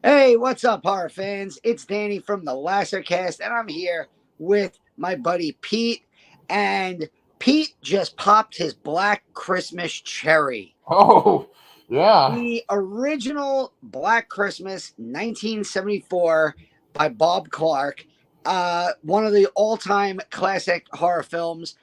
Hey, what's up, horror fans? It's Danny from the Lassercast, and I'm here with my buddy Pete. And Pete just popped his Black Christmas cherry. Oh, yeah. The original Black Christmas, 1974, by Bob Clark, one of the all-time classic horror films.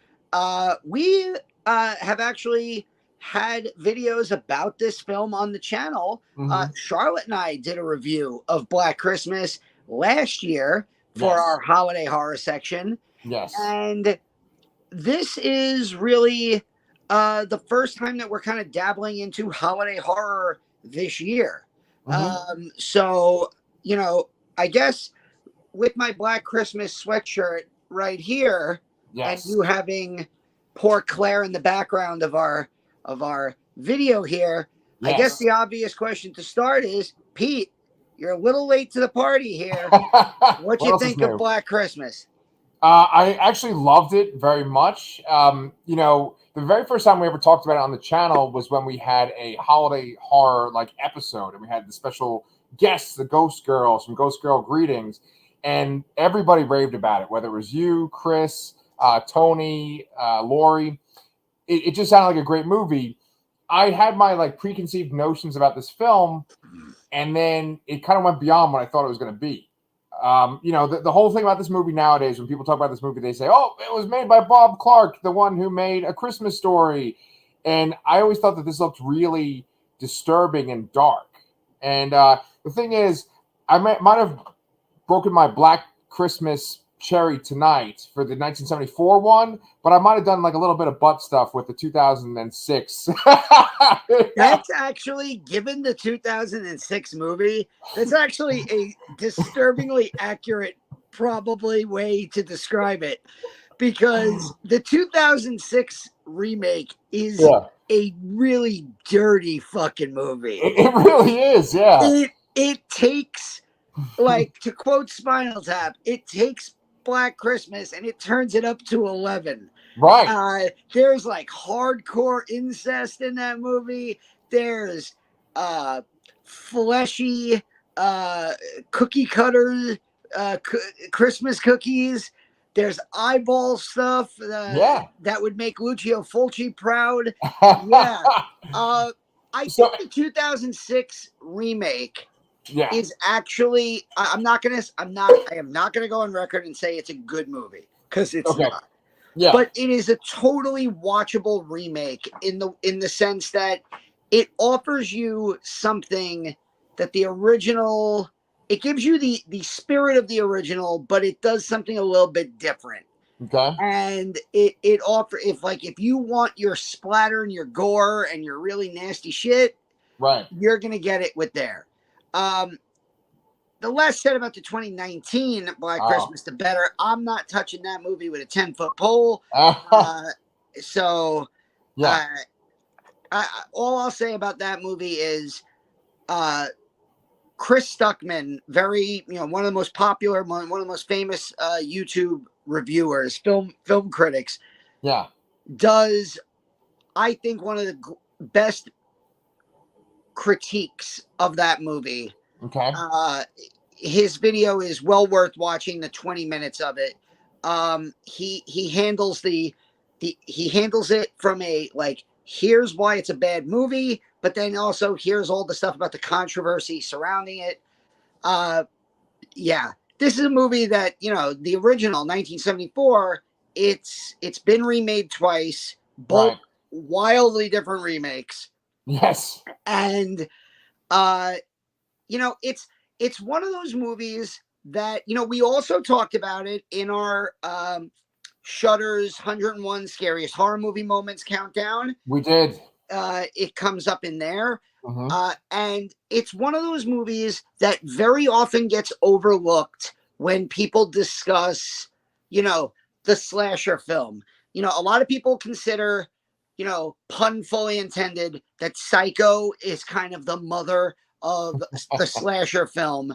We have actually had videos about this film on the channel. Hmm. Charlotte and I did a review of Black Christmas last year for Yes. our holiday horror section, Yes. and this is really the first time that we're kind of dabbling into holiday horror this year. Hmm. So, you know, I guess with my Black Christmas sweatshirt right here, and Yes. you having poor Claire in the background of our video here, I guess Yes. the obvious question to start is, Pete, you're a little late to the party here. What What you else is think of new? Black Christmas? I actually loved it very much. The very first time we ever talked about it on the channel was when we had a holiday horror like episode, and we had the special guests, the Ghost Girls from Ghost Girl Greetings, and everybody raved about it. Whether it was you, Chris, Tony, Lori, it just sounded like a great movie. I had my like preconceived notions about this film, and then it kind of went beyond what I thought it was going to be. The whole thing about this movie nowadays, when people talk about this movie, they say, "Oh, it was made by Bob Clark, the one who made A Christmas Story," and I always thought that this looked really disturbing and dark. And the thing is, I might have broken my Black Christmas cherry tonight for the 1974 one, but I might have done like a little bit of butt stuff with the 2006. That's actually, given the 2006 movie, that's actually a disturbingly accurate, probably way to describe it, because the 2006 remake is Yeah, a really dirty fucking movie. it really is. Yeah. It takes, like, to quote Spinal Tap, it takes Black Christmas and it turns it up to 11. Right. There's like hardcore incest in that movie. There's uh, fleshy uh, cookie cutter Christmas cookies. There's eyeball stuff Yeah. that would make Lucio Fulci proud. Yeah. Uh, I So think the 2006 remake yeah. is actually I am not gonna go on record and say it's a good movie, because it's Okay. not, Yeah. but it is a totally watchable remake in the sense that it offers you something that the original, it gives you the spirit of the original, but it does something a little bit different. Okay. And it offer, if you want your splatter and your gore and your really nasty shit, Right. you're gonna get it with there. Um, the less said about the 2019 Black Oh. Christmas, the better. I'm not touching that movie with a 10-foot pole. Uh, so, Yeah. uh, all I'll say about that movie is uh, Chris Stuckman, very, one of the most popular, one of the most famous YouTube reviewers, film critics, Yeah. does, I think, one of the best critiques of that movie. Okay. Uh, his video is well worth watching. The 20 minutes of it. He handles he handles it from a, like, here's why it's a bad movie, but then also here's all the stuff about the controversy surrounding it. Uh, yeah, this is a movie that, the original 1974. It's been remade twice, both Right. wildly different remakes, Yes. and uh it's one of those movies that, we also talked about it in our Shudder's 101 scariest horror movie moments countdown. We did. It comes up in there. Hmm. And it's one of those movies that very often gets overlooked when people discuss, the slasher film. A lot of people consider, pun fully intended, that Psycho is kind of the mother of the slasher film.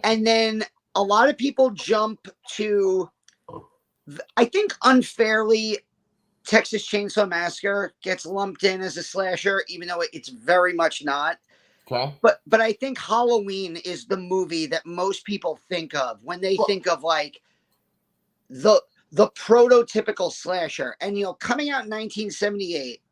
And then a lot of people jump to, I think unfairly, Texas Chainsaw Massacre gets lumped in as a slasher, even though it's very much not. Okay. But I think Halloween is the movie that most people think of when they think of like the prototypical slasher. And coming out in 1978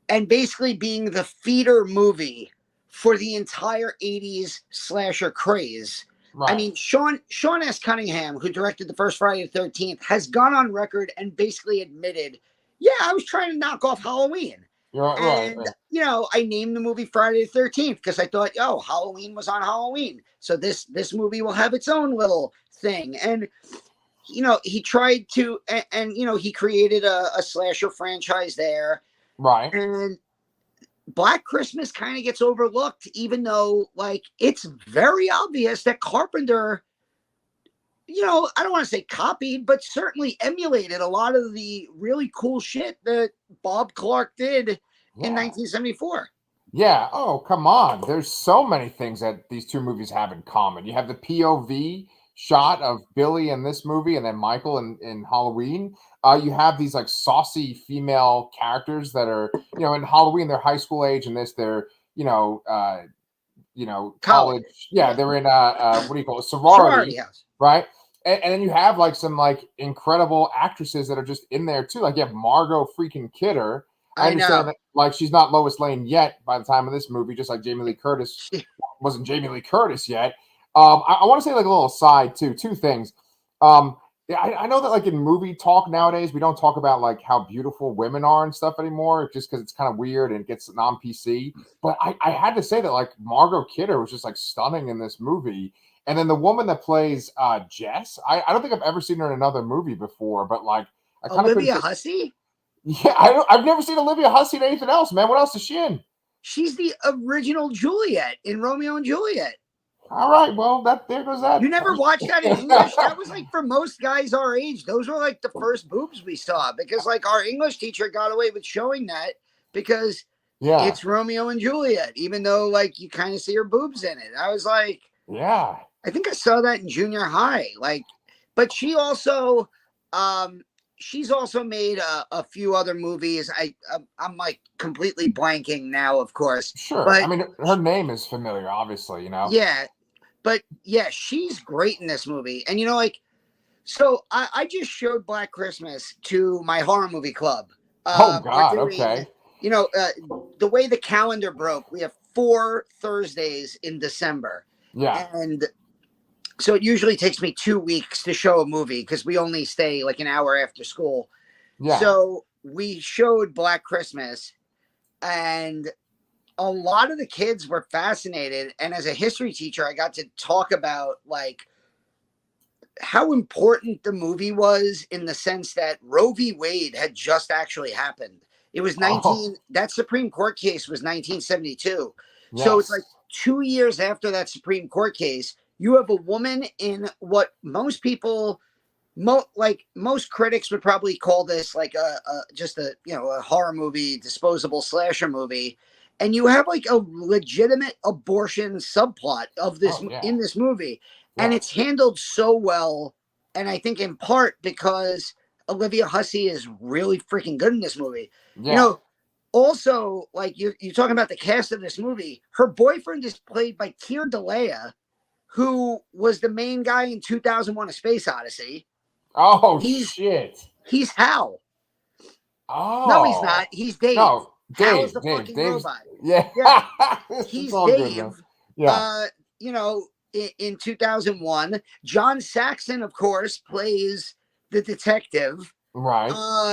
and basically being the feeder movie for the entire 80s slasher craze. Right. I mean, Sean S. Cunningham, who directed the first Friday the 13th, has gone on record and basically admitted, yeah, I was trying to knock off Halloween. Right. I named the movie Friday the 13th because I thought, Halloween was on Halloween. So this movie will have its own little thing. And, he tried to, and he created a slasher franchise there. Right. And Black Christmas kind of gets overlooked, even though, like, it's very obvious that Carpenter, I don't want to say copied, but certainly emulated a lot of the really cool shit that Bob Clark did in 1974. Yeah. Oh, come on. There's so many things that these two movies have in common. You have the POV shot of Billy in this movie and then Michael in Halloween. You have these like saucy female characters that are, in Halloween, they're high school age, and this they're, college. Yeah, they're in what do you call it? Sorority house. Right. And then you have like some like incredible actresses that are just in there too. Like you have Margot freaking Kidder. I understand that like she's not Lois Lane yet by the time of this movie, just like Jamie Lee Curtis wasn't Jamie Lee Curtis yet. I want to say like a little aside too. Two things. Yeah, I know that like in movie talk nowadays, we don't talk about like how beautiful women are and stuff anymore, just because it's kind of weird and it gets non-PC. But I had to say that like Margot Kidder was just like stunning in this movie. And then the woman that plays Jess, I don't think I've ever seen her in another movie before, but like I kind of Olivia Hussey? Yeah, I've never seen Olivia Hussey in anything else, man. What else is she in? She's the original Juliet in Romeo and Juliet. All right, well, there goes that. You never watched that in English? That was like for most guys our age. Those were like the first boobs we saw because like our English teacher got away with showing that because it's Romeo and Juliet, even though like you kind of see her boobs in it. I was like, yeah, I think I saw that in junior high. Like, but she also, she's also made a few other movies. I'm like completely blanking now, of course. Sure, but I mean her name is familiar, obviously, Yeah. But yeah, she's great in this movie. And so I just showed Black Christmas to my horror movie club. Oh God, okay. The way the calendar broke, we have 4 Thursdays in December. Yeah. And so it usually takes me 2 weeks to show a movie because we only stay like an hour after school. Yeah. So we showed Black Christmas and a lot of the kids were fascinated. And as a history teacher, I got to talk about like how important the movie was in the sense that Roe v. Wade had just actually happened. It was that Supreme Court case was 1972. Yes. So it's like 2 years after that Supreme Court case, you have a woman in what most people, most critics would probably call this like just a horror movie, disposable slasher movie. And you have like a legitimate abortion subplot of this in this movie. Yeah. And it's handled so well. And I think in part because Olivia Hussey is really freaking good in this movie. Yeah. Also, like you're talking about the cast of this movie, her boyfriend is played by Keir Dullea, who was the main guy in 2001: A Space Odyssey. Oh, shit. He's Hal. Oh. No, he's not. He's Dave. No. Dave's the fucking robot. Yeah. He's Dave. Yeah. In 2001, John Saxon, of course, plays the detective. Right.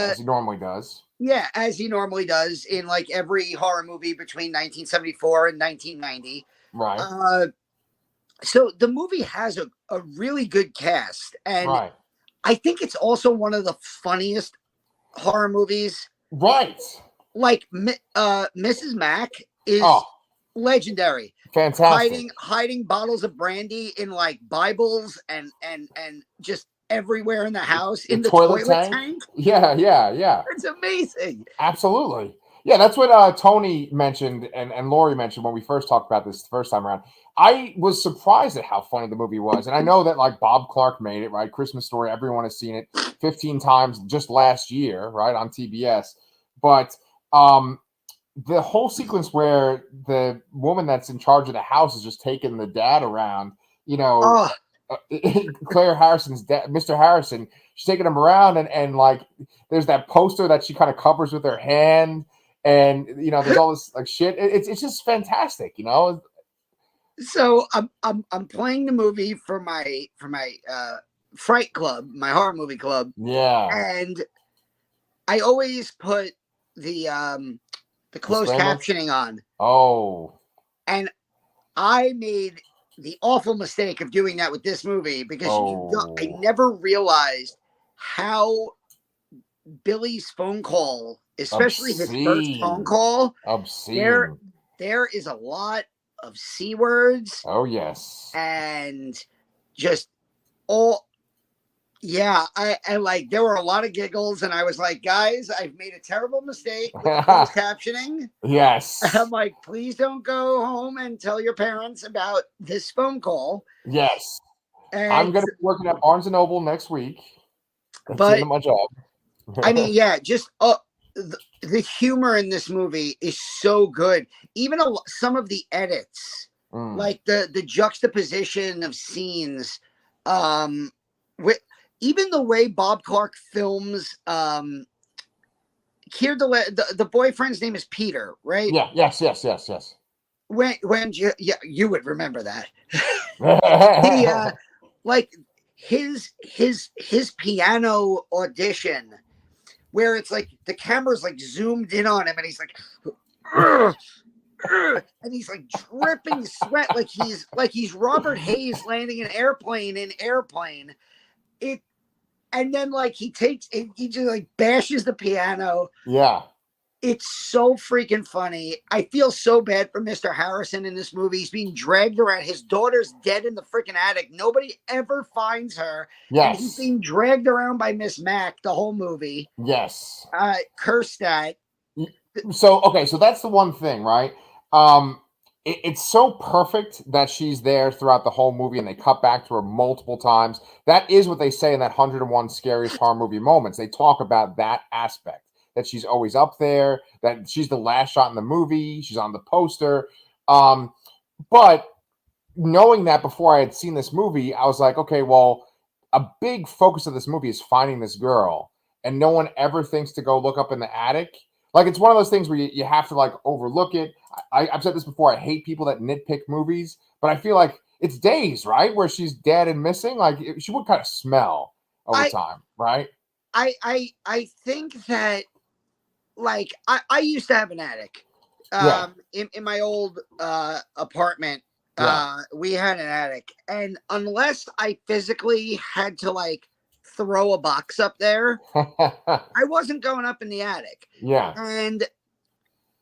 As he normally does. Yeah, as he normally does in like every horror movie between 1974 and 1990. Right. So the movie has a really good cast. And I think it's also one of the funniest horror movies. Right. Like Mrs. Mack is legendary. Fantastic. Hiding bottles of brandy in like Bibles and just everywhere in the house in the toilet tank. Yeah. It's amazing. Absolutely. Yeah, that's what Tony mentioned and Lori mentioned when we first talked about this the first time around. I was surprised at how funny the movie was. And I know that like Bob Clark made it, right? Christmas Story, everyone has seen it 15 times just last year, right? On TBS. But the whole sequence where the woman that's in charge of the house is just taking the dad around, you know, Oh, uh, Claire Harrison's dad, Mr. Harrison, she's taking him around, and like there's that poster that she kind of covers with her hand, and you know, there's all this like shit. It's just fantastic, you know. so I'm playing the movie for my Fright Club, my horror movie club, Yeah, and I always put the closed disclaimer. captioning on, Oh, and I made the awful mistake of doing that with this movie because I oh, never realized how Billy's phone call, especially his first phone obscene, call, there obscene. there is a lot of C words Oh yes. and just all yeah, I like there were a lot of giggles and I was like, guys, I've made a terrible mistake with closed captioning. I'm Yes. like, please don't go home and tell your parents about this phone call. Yes. I'm And gonna be working at Barnes and Noble next week. That's the end but of my job. I mean, yeah, just the humor in this movie is so good. Even some of the edits, Mm. like the juxtaposition of scenes, um, with even the way Bob Clark films. Here, the boyfriend's name is Peter, right? Yeah. Yes. Yes. Yes. Yes. When yeah, you would remember that. He like his piano audition where it's like the camera's like zoomed in on him and he's like "Ugh, ugh," and he's like dripping sweat like he's Robert Hayes landing an airplane in Airplane. It and then like he just like bashes the piano. Yeah. It's so freaking funny. I feel so bad for Mr. Harrison in this movie. He's being dragged around. His daughter's dead in the freaking attic. Nobody ever finds her. And he's Yes. being dragged around by Miss Mac the whole movie. Yes. Curse that. So okay, so that's the one thing, right? Um, it's so perfect that she's there throughout the whole movie, and they cut back to her multiple times. That is what they say in that 101 scariest horror movie moments. They talk about that aspect that she's always up there, that she's the last shot in the movie, she's on the poster. Um, but knowing that before I had seen this movie, I was like, okay, well, a big focus of this movie is finding this girl, and no one ever thinks to go look up in the attic. Like it's one of those things where you have to like overlook it. I've said this before. I hate people that nitpick movies, but I feel like it's Days, right, where she's dead and missing. Like she would kind of smell over I time, right? I think that like I used to have an attic. Yeah, In my old apartment, yeah, we had an attic. And unless I physically had to like throw a box up there, I wasn't going up in the attic. yeah, And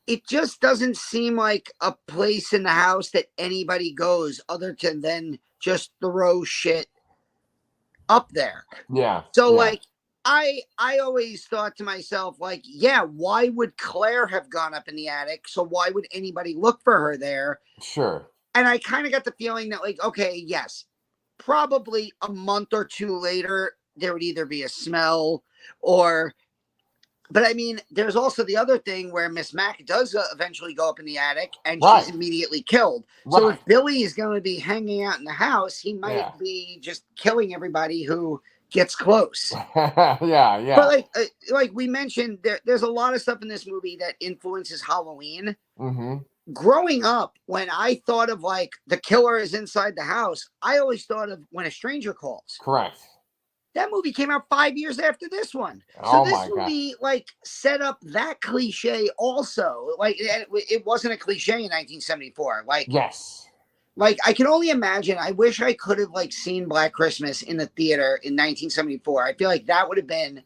it just doesn't seem like a place in the house that anybody goes other than just throw shit up there. yeah, So yeah. like I always thought to myself, like, yeah, why would Claire have gone up in the attic? So why would anybody look for her there? Sure. And I kind of got the feeling that, like, okay, yes, probably a month or two later, there would either be a smell or but I mean, there's also the other thing where Miss Mac does eventually go up in the attic and she's Right, immediate killed. So right. if Billy is going to be hanging out in the house, he might Yeah, be just killing everybody who gets close. yeah, But yeah. like we mentioned, there's a lot of stuff in this movie that influences Halloween. Mm-hmm. Growing up, when I thought of like the killer is inside the house, I always thought of When a Stranger Calls. Correct. That movie came out 5 years after this one. So Oh this my god. movie like set up that cliche also. Like it wasn't a cliche in 1974. Yes. Like I can only imagine. I wish I could have like seen Black Christmas in the theater in 1974. I feel like that would have been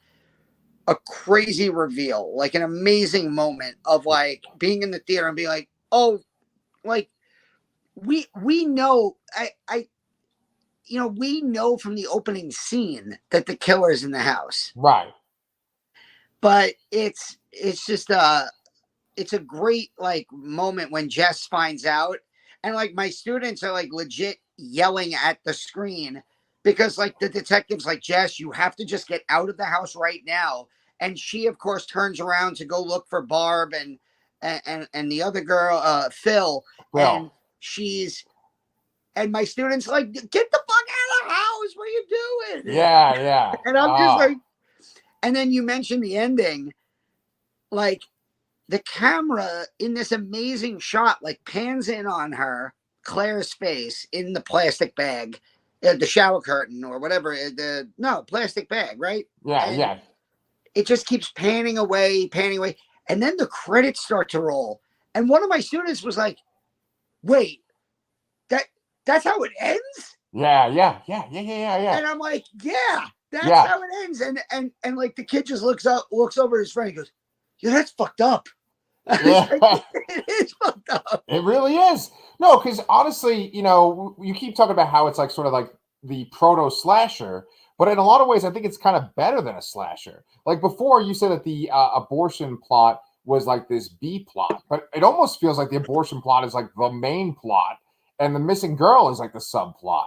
a crazy reveal, like an amazing moment of like being in the theater and being like, oh, like we know I we know from the opening scene that the killer's in the house. Right. But it's just it's a great like moment when Jess finds out and like my students are like legit yelling at the screen because like the detective's like, Jess, you have to just get out of the house right now. And she of course turns around to go look for Barb and the other girl, Phil, and Well, and my students like, get the fuck out of the house. What are you doing? yeah. And I'm just like, and then you mentioned the ending, like the camera in this amazing shot, like pans in on her, Claire's face in the plastic bag, the shower curtain or whatever. Plastic bag, right? And it just keeps panning away, and then the credits start to roll. And one of my students was like, "Wait, that's how it ends?" Yeah. And I'm like, "Yeah, that's Yeah. how it ends." And like the kid just looks over at his friend and goes, "Yeah, that's fucked up." Yeah. It is fucked up. It really is. No, because honestly, you keep talking about how it's like sort of like the proto slasher, but in a lot of ways, I think it's kind of better than a slasher. Like before, you said that the abortion plot was like this B plot, but it almost feels like the abortion plot is like the main plot, and the missing girl is like the subplot.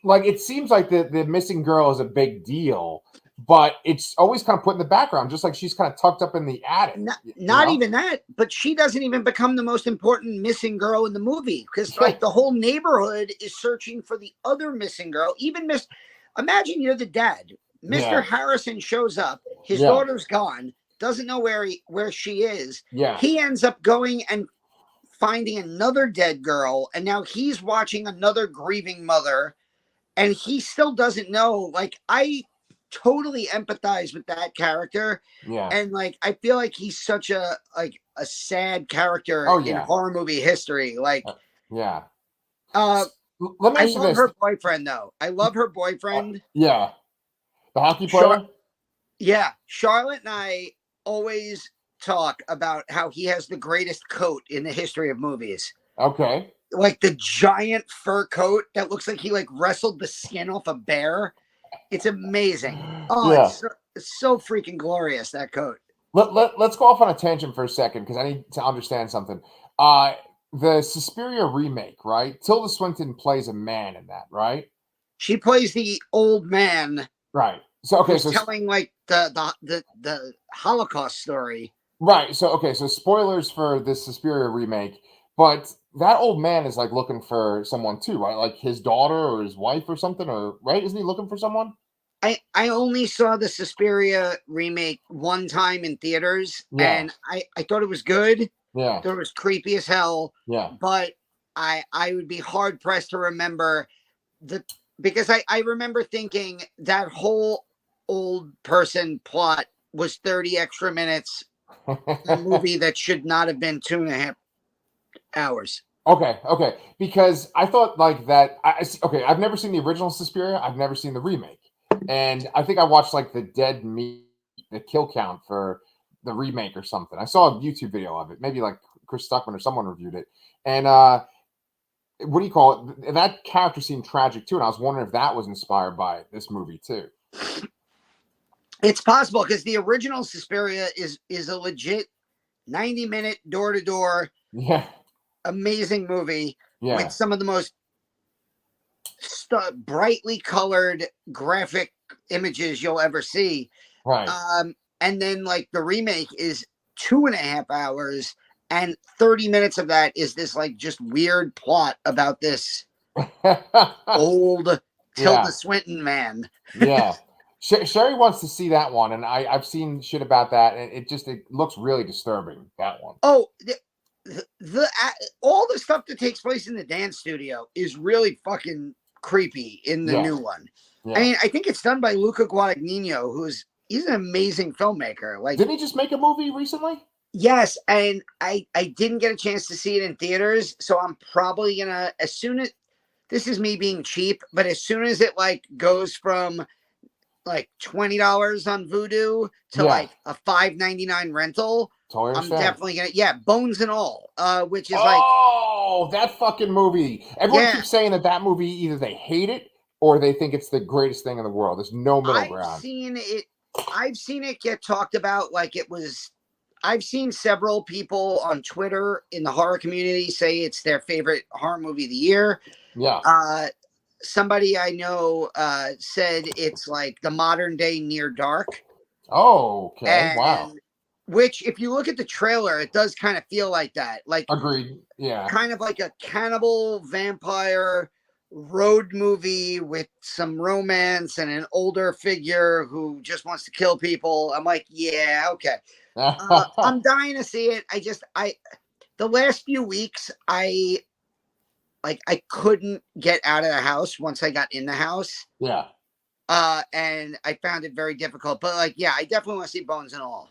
Like it seems like the missing girl is a big deal, but it's always kind of put in the background, just like she's kind of tucked up in the attic. Not even that, but she doesn't even become the most important missing girl in the movie because like the whole neighborhood is searching for the other missing girl. Imagine you're the dad. Mr. Harrison shows up, his daughter's gone, doesn't know where she is. Yeah. He ends up going and finding another dead girl, and now he's watching another grieving mother, and he still doesn't know. Like, I totally empathize with that character. Yeah. And like I feel like he's such a sad character in horror movie history. Like let me I love her boyfriend though. I love her boyfriend. The hockey player. Charlotte and I always talk about how he has the greatest coat in the history of movies. Okay. Like the giant fur coat that looks like he like wrestled the skin off a bear. It's amazing. It's so freaking glorious, that coat. Let's go off on a tangent for a second because I need to understand something. The Suspiria remake, right? Tilda Swinton plays a man in that, right? She plays the old man, right? So telling like the Holocaust story, right? So spoilers for this Suspiria remake, but that old man is like looking for someone too, right? Like his daughter or his wife or something, or right? Isn't he looking for someone? I only saw the Suspiria remake one time in theaters, and I thought it was good. Yeah, I thought it was creepy as hell. Yeah, but I would be hard pressed to remember because I remember thinking that whole old person plot was 30 extra minutes. A movie that should not have been 2.5 hours. Okay. Because I thought like that. I've never seen the original Suspiria. I've never seen the remake, and I think I watched like the dead meat, the kill count for the remake or something. I saw a YouTube video of it. Maybe like Chris Stuckman or someone reviewed it. And what do you call it? That character seemed tragic too, and I was wondering if that was inspired by this movie too. It's possible because the original Suspiria is a legit 90-minute door-to-door, amazing movie with some of the most brightly colored graphic images you'll ever see. Right. And then like the remake is 2.5 hours, and 30 minutes of that is this like just weird plot about this old Tilda Swinton man. Yeah. Sherry wants to see that one, and I've seen shit about that, and it looks really disturbing, that one. Oh, all the stuff that takes place in the dance studio is really fucking creepy in the new one. I mean, I think it's done by Luca Guadagnino, he's an amazing filmmaker. Like, didn't he just make a movie recently? Yes, and I didn't get a chance to see it in theaters, so I'm probably gonna, this is me being cheap, but as soon as it like goes from like $20 on Vudu to like a $5.99 rental, I'm definitely gonna Bones and All, which is that fucking movie. Everyone keeps saying that movie, either they hate it or they think it's the greatest thing in the world. There's no middle ground. I've seen it get talked about like it was. I've seen several people on Twitter in the horror community say it's their favorite horror movie of the year. Yeah. Somebody I know said it's like the modern day Near Dark. Oh, okay. Wow. Which, if you look at the trailer, it does kind of feel like that. Like, Agreed. Yeah. kind of like a cannibal vampire road movie with some romance and an older figure who just wants to kill people. I'm like, yeah, okay. I'm dying to see it. The last few weeks, I couldn't get out of the house once I got in the house. Yeah. And I found it very difficult. But like, yeah, I definitely want to see Bones and All.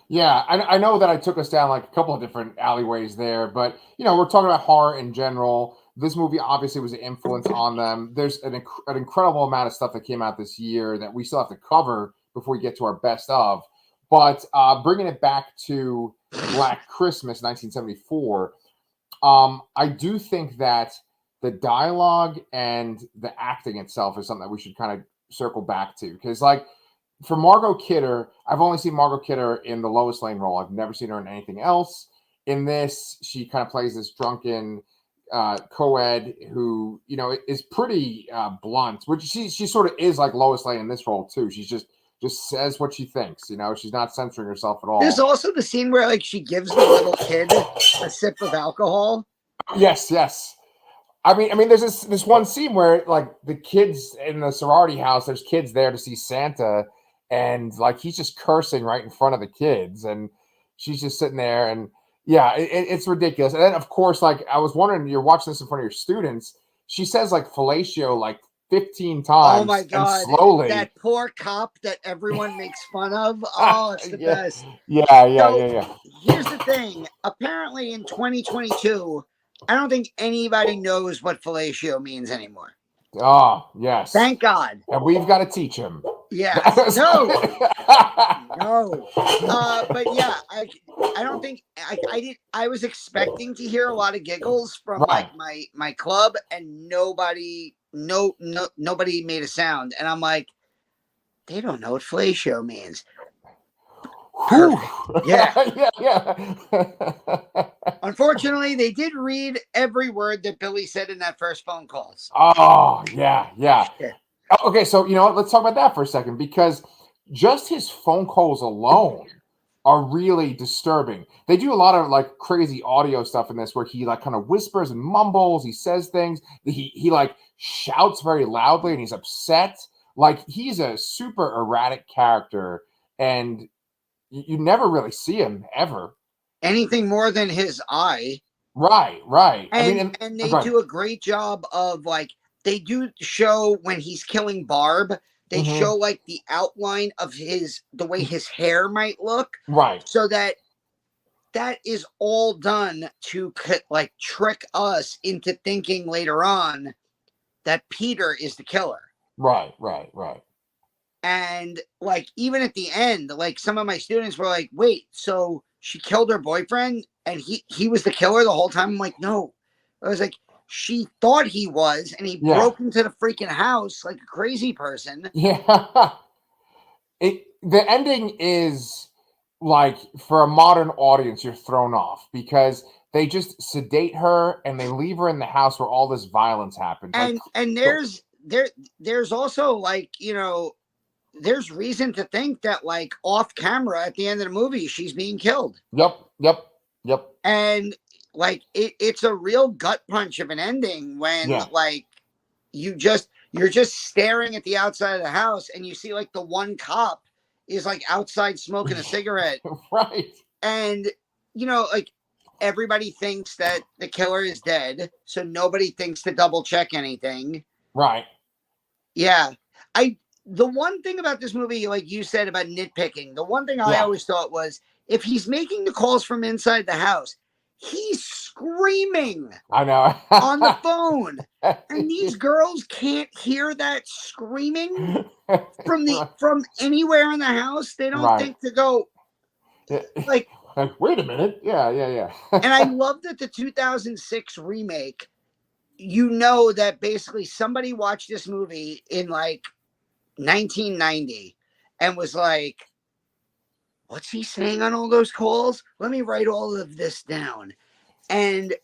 Yeah, I know that I took us down like a couple of different alleyways there, but we're talking about horror in general. This movie obviously was an influence on them. There's an incredible amount of stuff that came out this year that we still have to cover before we get to our best of. But bringing it back to Black Christmas, 1974, I do think that the dialogue and the acting itself is something that we should kind of circle back to, because like, for Margot Kidder, I've only seen Margot Kidder in the Lois Lane role. I've never seen her in anything else. In this, she kind of plays this drunken co-ed who, is pretty blunt, which she sort of is like Lois Lane in this role too. She's just says what she thinks. She's not censoring herself at all. There's also the scene where like she gives the little kid a sip of alcohol. Yes. I mean, there's this one scene where like the kids in the sorority house, there's kids there to see Santa. And like he's just cursing right in front of the kids, and she's just sitting there, and yeah, it's ridiculous. And then of course, like I was wondering, you're watching this in front of your students. She says like fellatio like 15 times. Oh my god! And slowly, that poor cop that everyone makes fun of. Oh, it's the best. Yeah. Here's the thing. Apparently, in 2022, I don't think anybody knows what fellatio means anymore. Oh yes. Thank God. And we've got to teach him. Yeah. No. But yeah, I don't think I did. I was expecting to hear a lot of giggles from Right. like my club, and nobody made a sound, and I'm like, they don't know what fellatio means. Perfect. Yeah. Unfortunately, they did read every word that Billy said in that first phone call. Oh yeah. Okay, so let's talk about that for a second, because just his phone calls alone are really disturbing. They do a lot of like crazy audio stuff in this where he like kind of whispers and mumbles, he says things, he like shouts very loudly and he's upset. Like he's a super erratic character, and you never really see him ever. Anything more than his eye. Right. And they do a great job of like, they do show when he's killing Barb, they show like the outline of the way his hair might look. Right. So that is all done to like trick us into thinking later on that Peter is the killer. Right. And like, even at the end, like some of my students were like, wait, so she killed her boyfriend and he was the killer the whole time? I'm like, no. I was like, she thought he was, and he broke into the freaking house like a crazy person. Yeah. The ending is like, for a modern audience, you're thrown off because they just sedate her and they leave her in the house where all this violence happens. And there's also like, there's reason to think that like off camera at the end of the movie, she's being killed. Yep. And like it's a real gut punch of an ending when like you're just staring at the outside of the house and you see like the one cop is like outside smoking a cigarette. Right. And like everybody thinks that the killer is dead, so nobody thinks to double check anything. Right. Yeah. The one thing about this movie, like you said about nitpicking, the one thing I always thought was, if he's making the calls from inside the house, he's screaming. I know. On the phone. And these girls can't hear that screaming from anywhere in the house. They don't think to go like, wait a minute. Yeah. And I love that the 2006 remake, that basically somebody watched this movie in like 1990 and was like, what's he saying on all those calls? Let me write all of this down. And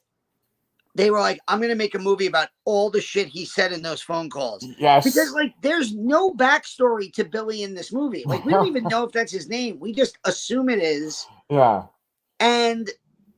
they were like, I'm gonna make a movie about all the shit he said in those phone calls. Because Yes. like there's no backstory to Billy in this movie. Like we don't even know if that's his name. We just assume it is. Yeah. And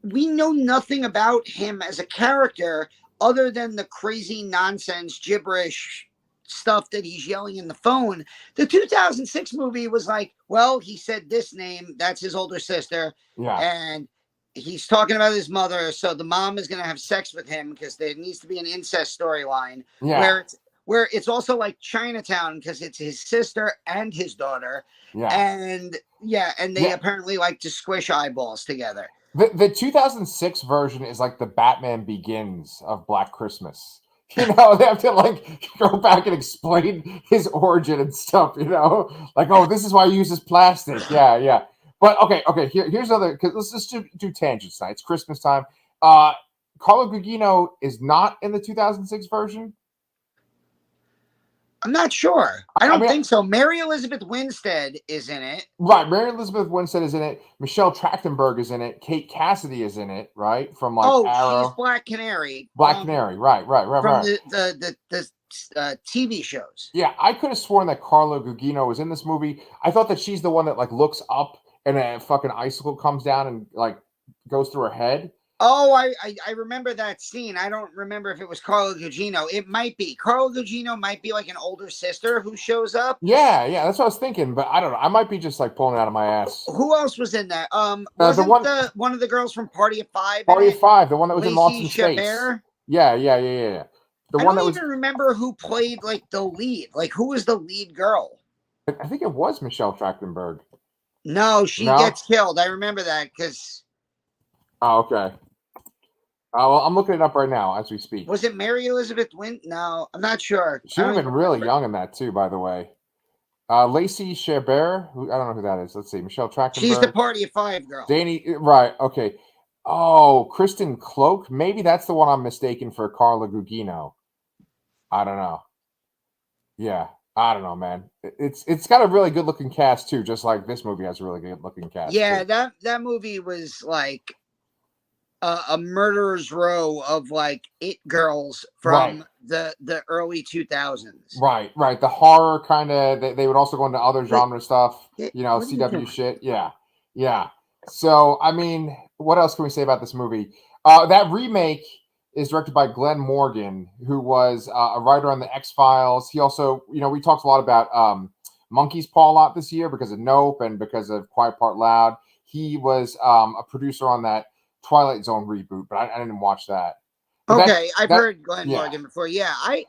we know nothing about him as a character other than the crazy nonsense gibberish stuff that he's yelling in the phone. The 2006 movie was like, well, he said this name, that's his older sister, Yeah. and he's talking about his mother, so the mom is going to have sex with him because there needs to be an incest storyline Yeah. where it's also like Chinatown because it's his sister and his daughter. Yeah. And yeah, and they Yeah. apparently like to squish eyeballs together. The 2006 version is like the Batman Begins of Black Christmas. You know, they have to like go back and explain his origin and stuff, you know? Like, oh, this is why he uses plastic. Yeah, yeah. But okay, here's another, because let's just do tangents tonight. It's Christmas time. Carlo Gugino is not in the 2006 version. I'm not sure. I I don't mean- think so. Mary Elizabeth Winstead is in it. Right, Mary Elizabeth Winstead is in it. Michelle Trachtenberg is in it. Kate Cassidy is in it. Right, from like Arrow. She's Black Canary. Black Canary. Right. From the TV shows. Yeah, I could have sworn that Carlo Gugino was in this movie. I thought that she's the one that like looks up and a fucking icicle comes down and like goes through her head. Oh, I remember that scene. I don't remember if it was Carlo Gugino. It might be. Carlo Gugino might be like an older sister who shows up. Yeah, that's what I was thinking, but I don't know. I might be just like pulling it out of my ass. Who else was in that? Wasn't one of the girls from Party of Five? Party of Five, the one that was in Lost in Lacey Space. Chabert? Yeah. The I one don't that was. even remember who played like the lead. Like who was the lead girl? I think it was Michelle Trachtenberg. No, she gets killed. I remember that because. Oh, okay. Well, I'm looking it up right now as we speak. Was it Mary Elizabeth Wint? No, I'm not sure. She would have been really young in that too, by the way. Lacey Chabert, who I don't know who that is. Let's see, Michelle Trachtenberg. She's the Party of Five girl. Danny, right? Okay. Oh, Kristen Cloak. Maybe that's the one I'm mistaken for Carla Gugino. I don't know. Yeah, I don't know, man. It's got a really good looking cast too, just like this movie has a really good looking cast. Yeah, too. that movie was like a murderer's row of like it girls from the early 2000s. Right. The horror kind of. They would also go into other genre stuff. You know, what are you CW doing? shit. Yeah. So I mean, what else can we say about this movie? That remake is directed by Glenn Morgan, who was a writer on the X-Files. He also, you know, we talked a lot about Monkey's Paw a lot this year because of Nope and because of Quiet Part Loud. He was a producer on that Twilight Zone reboot, but I didn't watch that. But Okay, I've heard Glenn Morgan before. Yeah, I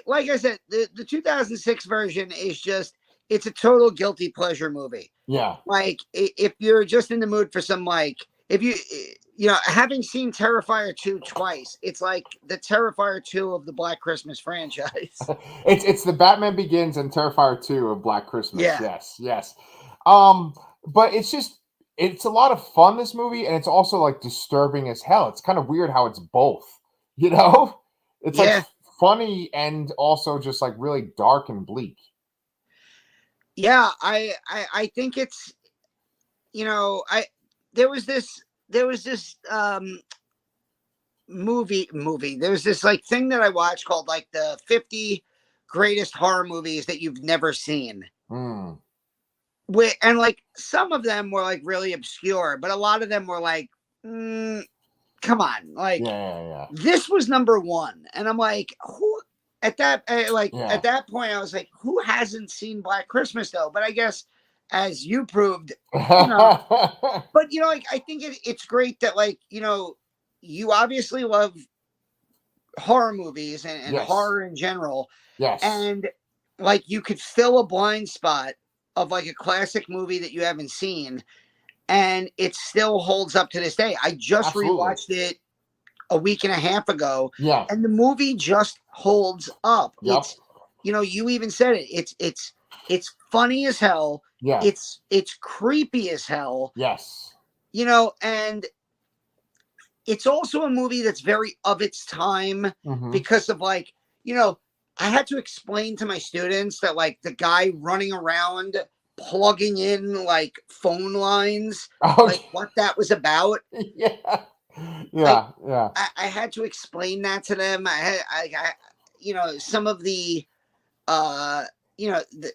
like I said, the 2006 version is just, it's a total guilty pleasure movie. Yeah. Like if you're just in the mood for some like, if you know, having seen Terrifier 2 twice, it's like the Terrifier 2 of the Black Christmas franchise. It's the Batman Begins and Terrifier 2 of Black Christmas. Yeah. Yes. But it's a lot of fun, this movie, and it's also like disturbing as hell. It's kind of weird how it's both, you know? It's like funny and also just like really dark and bleak. Yeah, I think it's, you know, there was this movie. There was this like thing that I watched called like the 50 greatest horror movies that you've never seen. Mm. And like some of them were like really obscure, but a lot of them were like, come on, like this was number one. And I'm like, who at that at that point I was like, who hasn't seen Black Christmas though? But I guess as you proved, you know, but you know, like I think it's great that like, you know, you obviously love horror movies and horror in general. Yes. And like you could fill a blind spot of like a classic movie that you haven't seen, and it still holds up to this day. I just rewatched it a week and a half ago. Yeah. And the movie just holds up. Yep. It's, you know, you even said it. It's funny as hell. Yeah. It's creepy as hell. Yes. You know, and it's also a movie that's very of its time because of like, you know, I had to explain to my students that like the guy running around plugging in like phone lines, like what that was about. Yeah. Yeah, yeah. I had to explain that to them. Some of the, uh, you know, the,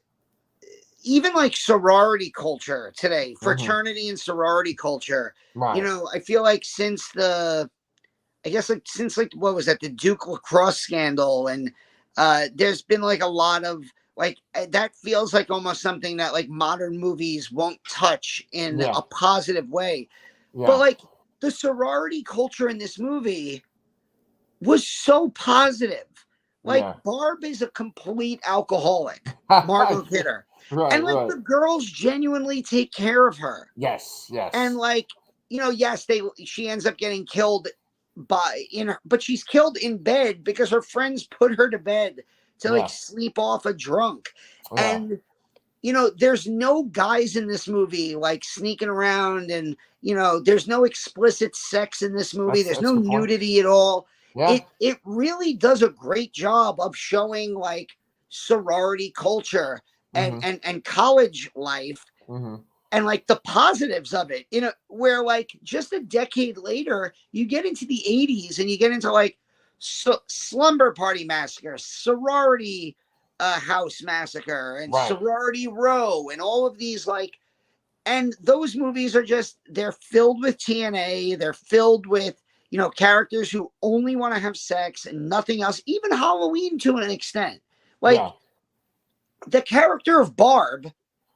even like sorority culture today, Hmm. fraternity and sorority culture. Right. I feel like I guess like since like what was that, the Duke lacrosse scandal, and there's been like a lot of like that feels like almost something that like modern movies won't touch in Yeah, a positive way. But yeah, like the sorority culture in this movie was so positive. Like yeah. Barb is a complete alcoholic, Margot Kidder. Right, And like right. the girls genuinely take care of her. Yes, And yes. like, yes, she ends up getting killed but she's killed in bed because her friends put her to bed to like Yeah, sleep off a drunk. yeah. And there's no guys in this movie like sneaking around, and there's no explicit sex in this movie. There's That's no a good point. nudity at all. Yeah. It really does a great job of showing like sorority culture and Mm-hmm. and college life, Mm-hmm. and like the positives of it, where like just a decade later you get into the 80s and you get into like slumber party massacre, sorority house massacre, and Right. sorority row, and all of these like, and those movies are just, they're filled with TNA, they're filled with characters who only want to have sex and nothing else. Even Halloween, to an extent, like Yeah. the character of Barb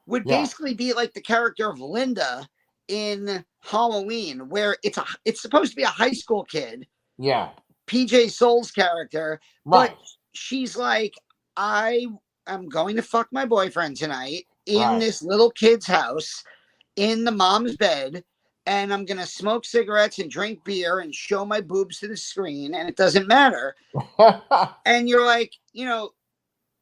would Yeah. basically be like the character of Linda in Halloween, where it's supposed to be a high school kid, Yeah. PJ Soul's character, but Right. she's like, I am going to fuck my boyfriend tonight in Right. this little kid's house in the mom's bed, and I'm gonna smoke cigarettes and drink beer and show my boobs to the screen, and it doesn't matter. And you're like,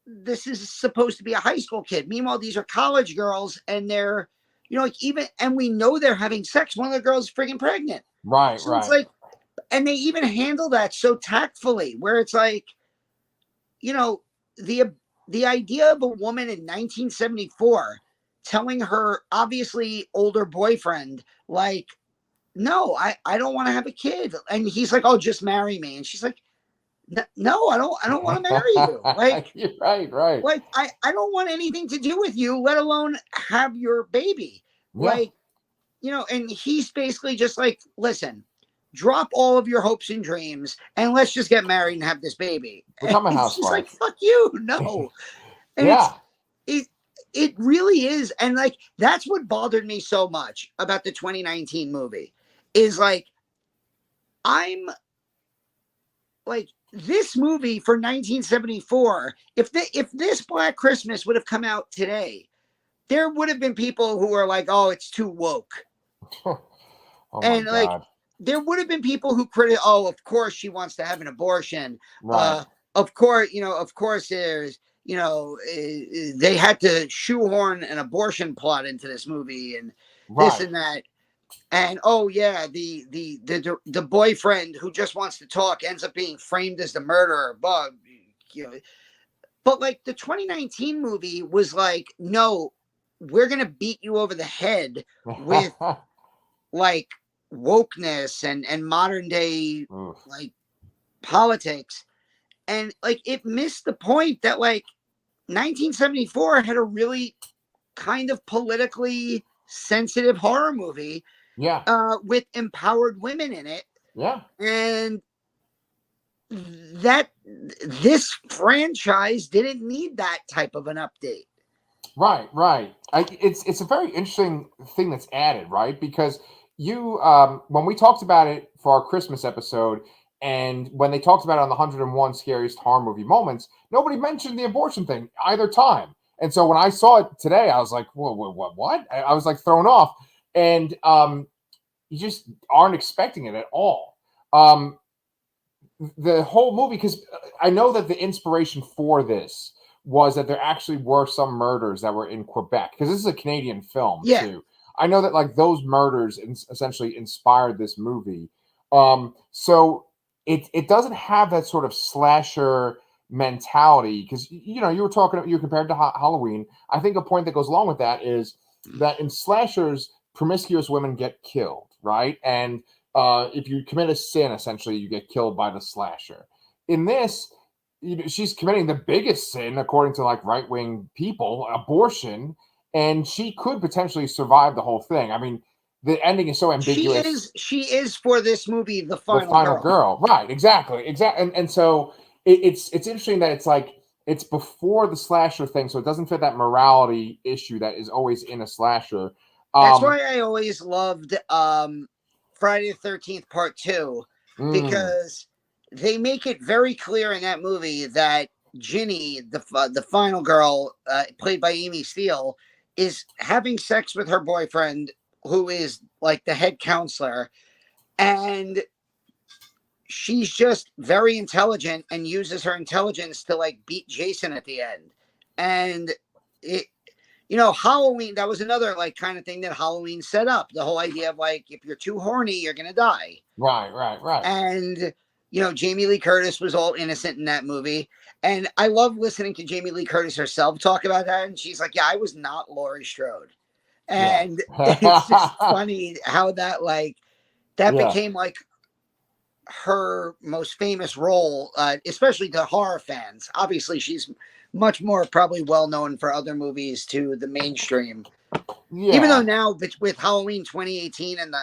this is supposed to be a high school kid. Meanwhile, these are college girls, and they're, like, even, and we know they're having sex. One of the girls is freaking pregnant. Right. So it's Right. like, and they even handle that so tactfully, where it's like, you know, the the idea of a woman in 1974 telling her obviously older boyfriend, like, no, I don't want to have a kid. And he's like, oh, just marry me. And she's like, no, I don't want to marry you. You're right. Right. I don't want anything to do with you, let alone have your baby. Yeah. Like, and he's basically just like, listen, drop all of your hopes and dreams and let's just get married and have this baby. And Become a it's just like, housewife. fuck you, no. And Yeah. it it really is. And like that's what bothered me so much about the 2019 movie is like, I'm like, this movie for 1974, if this Black Christmas would have come out today, there would have been people who were like, oh, it's too woke. Oh my And like, God. there would have been people who of course she wants to have an abortion. Right. Of course there's, they had to shoehorn an abortion plot into this movie and this Right. and that. And oh yeah, the boyfriend who just wants to talk ends up being framed as the murderer. But like the 2019 movie was like, no, we're gonna beat you over the head with like wokeness and modern day Oof. like politics, and like it missed the point that like 1974 had a really kind of politically sensitive horror movie Yeah. with empowered women in it, Yeah. and that this franchise didn't need that type of an update. Right, right. It's a very interesting thing that's added, right? Because you, when we talked about it for our Christmas episode, and when they talked about it on the 101 scariest horror movie moments, nobody mentioned the abortion thing either time. And so when I saw it today, I was like, "Whoa, what?" I was like thrown off, and you just aren't expecting it at all. Um, the whole movie, because I know that the inspiration for this was that there actually were some murders that were in Quebec, because this is a Canadian film Yeah, too. I know that like those murders essentially inspired this movie. So it doesn't have that sort of slasher mentality, because you were talking, you compared to Halloween. I think a point that goes along with that is that in slashers, promiscuous women get killed, right? And if you commit a sin, essentially you get killed by the slasher. In this, she's committing the biggest sin according to like right-wing people, abortion, and she could potentially survive the whole thing. I mean, the ending is so ambiguous. She is for this movie the The final final girl. girl, right? Exactly. And so it's interesting that it's like it's before the slasher thing, so it doesn't fit that morality issue that is always in a slasher. That's why I always loved Friday the 13th Part 2, Mm, because they make it very clear in that movie that Ginny, the final girl, played by Amy Steele, is having sex with her boyfriend, who is like the head counselor, and she's just very intelligent and uses her intelligence to like beat Jason at the end. And it, Halloween, that was another like kind of thing that Halloween set up. The whole idea of like, if you're too horny, you're going to die. right. And, Jamie Lee Curtis was all innocent in that movie. And I love listening to Jamie Lee Curtis herself talk about that. And she's like, yeah, I was not Laurie Strode. Yeah. And it's just funny how that Yeah. became like her most famous role, especially to horror fans. Obviously, she's much more probably well known for other movies to the mainstream. Yeah. Even though now with Halloween 2018 and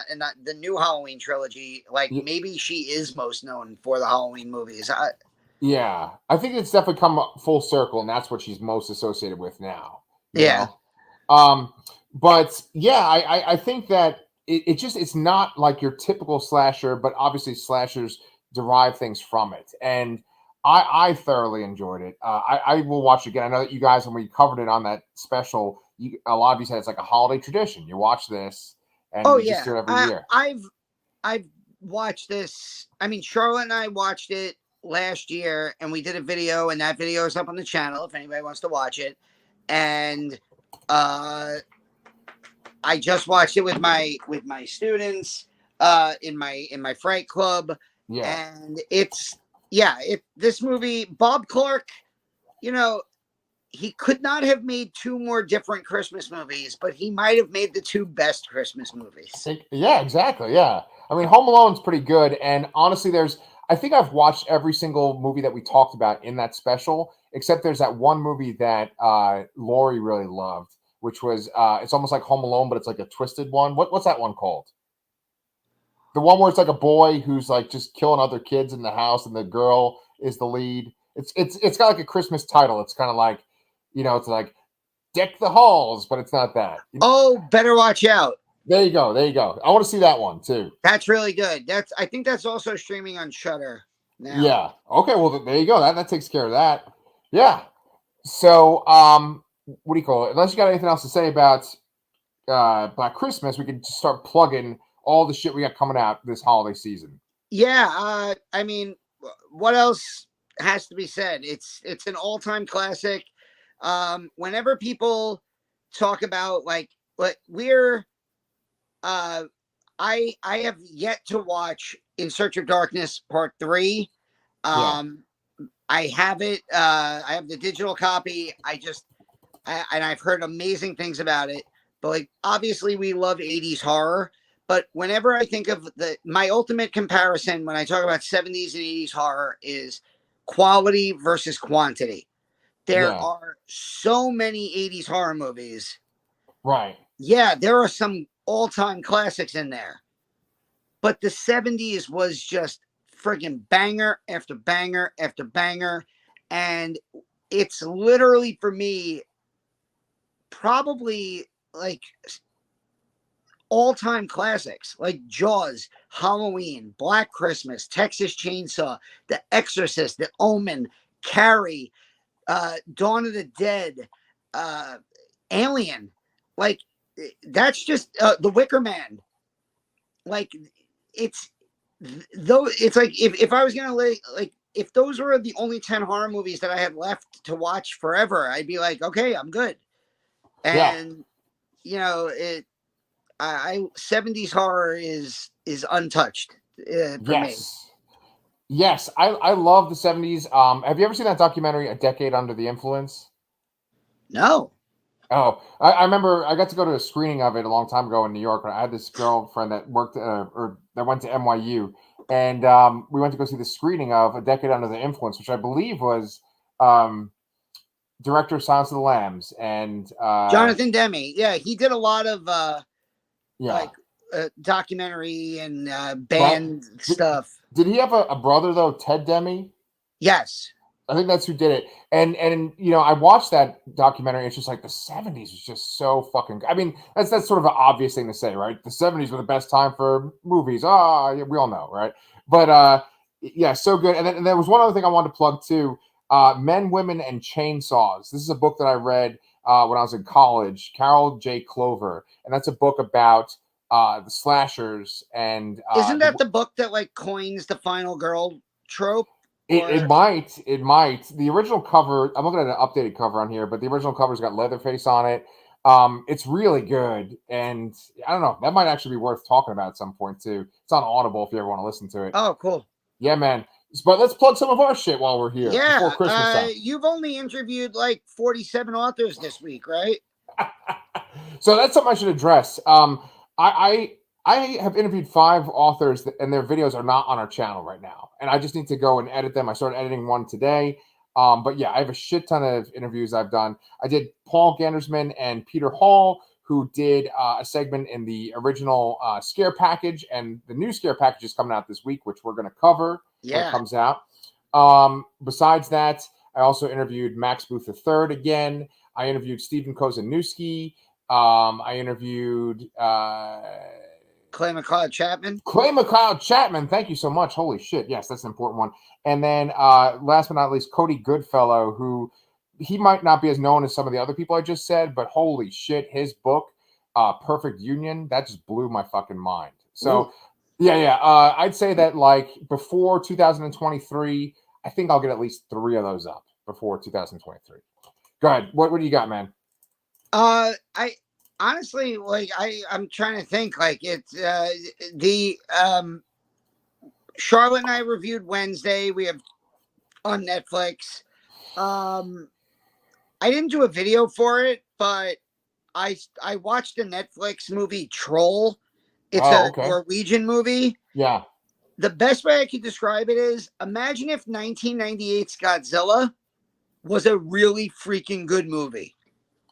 the new Halloween trilogy, like maybe she is most known for the Halloween movies. Yeah, I think it's definitely come full circle, and that's what she's most associated with now. Yeah. But yeah, I think that it's not like your typical slasher, but obviously slashers derive things from it, and I thoroughly enjoyed it. I will watch it again. I know that you guys, when we covered it on that special, a lot of you said it's like a holiday tradition. You watch this, and you just do it every year. I've watched this. I mean, Charlotte and I watched it last year, and we did a video, and that video is up on the channel if anybody wants to watch it. And I just watched it with my students in my Fright Club. Yeah. And this movie, Bob Clark, he could not have made two more different Christmas movies, but he might have made the two best Christmas movies. Yeah, exactly. Yeah. I mean, Home Alone's pretty good. And honestly, I think I've watched every single movie that we talked about in that special, except there's that one movie that Lori really loved, which was, it's almost like Home Alone, but it's like a twisted one. What's that one called? The one where it's like a boy who's like just killing other kids in the house and the girl is the lead. It's got like a Christmas title. It's kind of like, it's like Deck the Halls, but it's not that. Oh, Better Watch Out. There you go. I want to see that one too. That's really good. I think that's also streaming on Shudder now. Yeah. Okay. Well, there you go. That takes care of that. Yeah. So, what do you call it? Unless you got anything else to say about Black Christmas, we can just start plugging all the shit we got coming out this holiday season. Yeah. I mean, what else has to be said? It's an all-time classic. Whenever people talk about like what we're I have yet to watch In Search of Darkness Part 3. I have it. I have the digital copy. And I've heard amazing things about it. But like, obviously, we love 80s horror. But whenever I think of my ultimate comparison when I talk about 70s and 80s horror is quality versus quantity. There are so many 80s horror movies. Right. Yeah, there are some all-time classics in there. But the 70s was just friggin' banger after banger after banger. And it's literally, for me, probably like all-time classics like Jaws, Halloween, Black Christmas, Texas Chainsaw, The Exorcist, The Omen, Carrie, Dawn of the Dead, Alien. Like, that's just The Wicker Man. Like, it's like if I was gonna like if those were the only 10 horror movies that I had left to watch forever, I'd be like, okay, I'm good. And I 70s horror is untouched for me. Yes, I love the 70s. Have you ever seen that documentary, A Decade Under the Influence? No. Oh, I remember I got to go to a screening of it a long time ago in New York. When I had this girlfriend that worked or that went to NYU, and we went to go see the screening of A Decade Under the Influence, which I believe was um, director of Silence of the Lambs, and Jonathan Demme. Yeah, he did a lot of yeah, like documentary and that band did, stuff. did he have a brother though, Ted Demme? Yes. I think that's who did it. And you know, I watched that documentary. It's just like the '70s was just so fucking. I mean, that's sort of an obvious thing to say, right? The '70s were the best time for movies. Ah, yeah, we all know, right? But yeah, so good. And then there was one other thing I wanted to plug too. Men, Women, and Chainsaws. This is a book that I read when I was in college. Carol J. Clover, and that's a book about the slashers and Isn't that the book that like coins the final girl trope? it Or might. It might. The original cover, I'm looking at an updated cover on here, but the original cover's got Leatherface on it. It's really good. And I don't know, that might actually be worth talking about at some point too. It's on Audible if you ever want to listen to it. oh, cool. Yeah, man. But let's plug some of our shit while we're here before Yeah, Christmas time. you've only interviewed like 47 authors this week, right? So that's something I should address. I I have interviewed 5 authors, and their videos are not on our channel right now, and I just need to go and edit them. I started editing one today, but yeah, I have a shit ton of interviews I've done. I did Paul Gandersman and Peter Hall, who did a segment in the original Scare Package, and the new Scare Package is coming out this week, which we're going to cover when it Yeah. comes out. Besides that, I also interviewed Max Booth III again. I interviewed Stephen Kozanowski. I interviewed Clay McLeod Chapman. Clay McLeod Chapman. Thank you so much. Holy shit. Yes, that's an important one. And then last but not least, Cody Goodfellow, who he might not be as known as some of the other people I just said, but holy shit, his book, Perfect Union, that just blew my fucking mind. So, yeah. I'd say that like before 2023, I think I'll get at least 3 of those up before 2023. Go ahead. What do you got, man? I honestly like I'm trying to think like it's the Charlotte and I reviewed Wednesday. We have on Netflix. I didn't do a video for it, but I watched the Netflix movie Troll. It's a Okay. Norwegian movie. Yeah. The best way I could describe it is imagine if 1998's Godzilla was a really freaking good movie.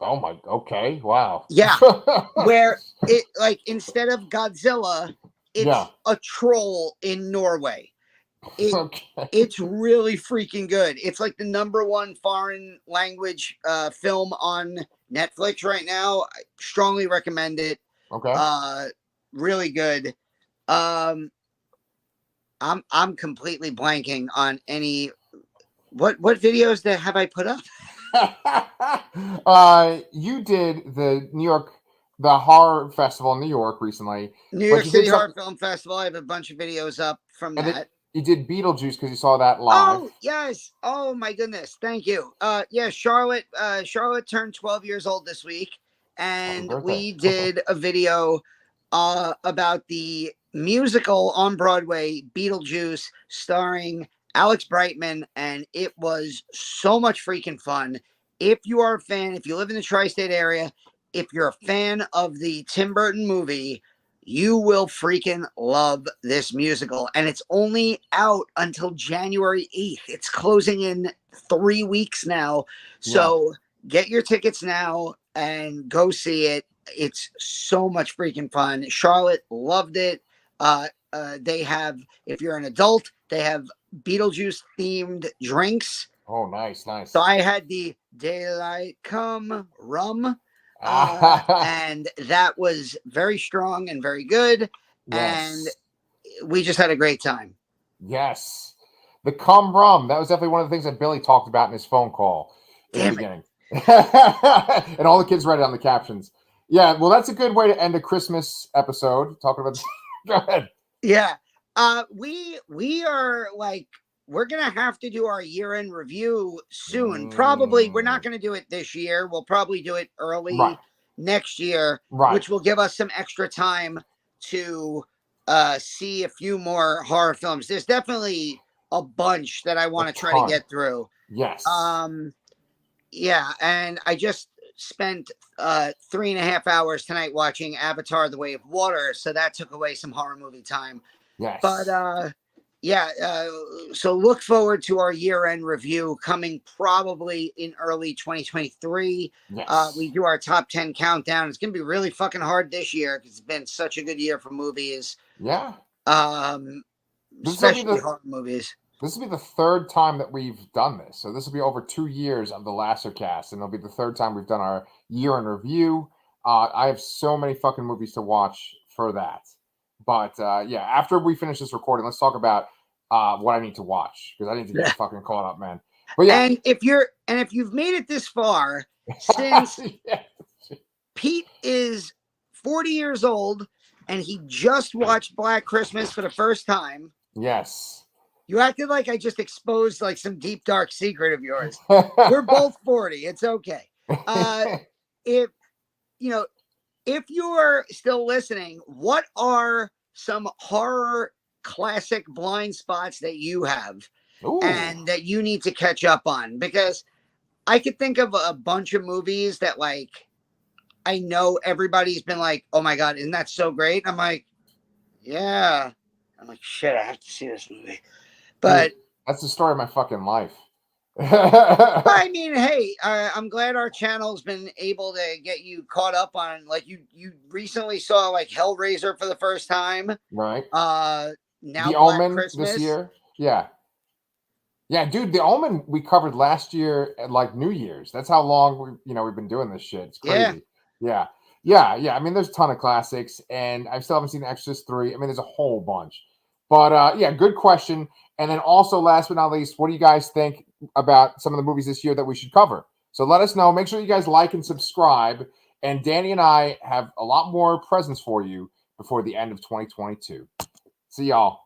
Oh my. Okay. Wow. Yeah. Where it like instead of Godzilla, it's a troll in Norway. It's really freaking good. It's like the #1 foreign language film on Netflix right now. I strongly recommend it. Okay. Really good. I'm completely blanking on any what videos that have I put up? You did the horror festival in New York recently. New York City Horror Film Festival. I have a bunch of videos up from that. You did Beetlejuice because you saw that live. Oh yes. Oh my goodness. Thank you. Yeah, Charlotte turned 12 years old this week, and we did a video about the musical on Broadway, Beetlejuice, starring Alex Brightman, and it was so much freaking fun. If you are a fan, if you live in the tri-state area, if you're a fan of the Tim Burton movie, you will freaking love this musical. And it's only out until January 8th. It's closing in 3 weeks now. So get your tickets now and go see it. It's so much freaking fun. Charlotte loved it. They have, if you're an adult, they have Beetlejuice themed drinks. Oh, nice. So I had the Daylight Come rum. And that was very strong and very good. Yes. And we just had a great time. Yes. The cum rum. That was definitely one of the things that Billy talked about in his phone call in the beginning. And all the kids read it on the captions. Yeah, well, that's a good way to end a Christmas episode. Talking about go ahead. Yeah. We are like we're going to have to do our year-end review soon. Probably we're not going to do it this year. We'll probably do it early next year, which will give us some extra time to see a few more horror films. There's definitely a bunch that I want to try to get through. Yes. Yeah, and I just spent 3.5 hours tonight watching Avatar: The Way of Water, so that took away some horror movie time. Yes. But yeah, so look forward to our year-end review coming probably in early 2023. Yes. We do our top 10 countdown. It's gonna be really fucking hard this year because it's been such a good year for movies. Yeah. Especially horror movies. This will be the third time that we've done this. So this will be over 2 years of the Lassercast, and it'll be the third time we've done our year in review. I have so many fucking movies to watch for that. But yeah, after we finish this recording, let's talk about what I need to watch because I need to get fucking caught up, man. But yeah, and if you've made it this far, since yeah. Pete is 40 years old and he just watched Black Christmas for the first time. Yes. You acted like I just exposed like some deep dark secret of yours. We're both 40. It's okay. If you're still listening, what are some horror classic blind spots that you have and that you need to catch up on? Because I could think of a bunch of movies that like I know everybody's been like, oh my God, isn't that so great? I'm like, yeah. I'm like, shit, I have to see this movie. But that's the story of my fucking life. I mean, hey, I'm glad our channel's been able to get you caught up on, like, you recently saw like Hellraiser for the first time, right? Now The Black Omen Christmas this year, yeah, dude. The Omen we covered last year at like New Year's. That's how long we've been doing this shit. It's crazy. Yeah. I mean, there's a ton of classics, and I still haven't seen Exorcist 3. I mean, there's a whole bunch. But yeah, good question. And then also, last but not least, what do you guys think about some of the movies this year that we should cover? So let us know. Make sure you guys like and subscribe. And Danny and I have a lot more presents for you before the end of 2022. See y'all.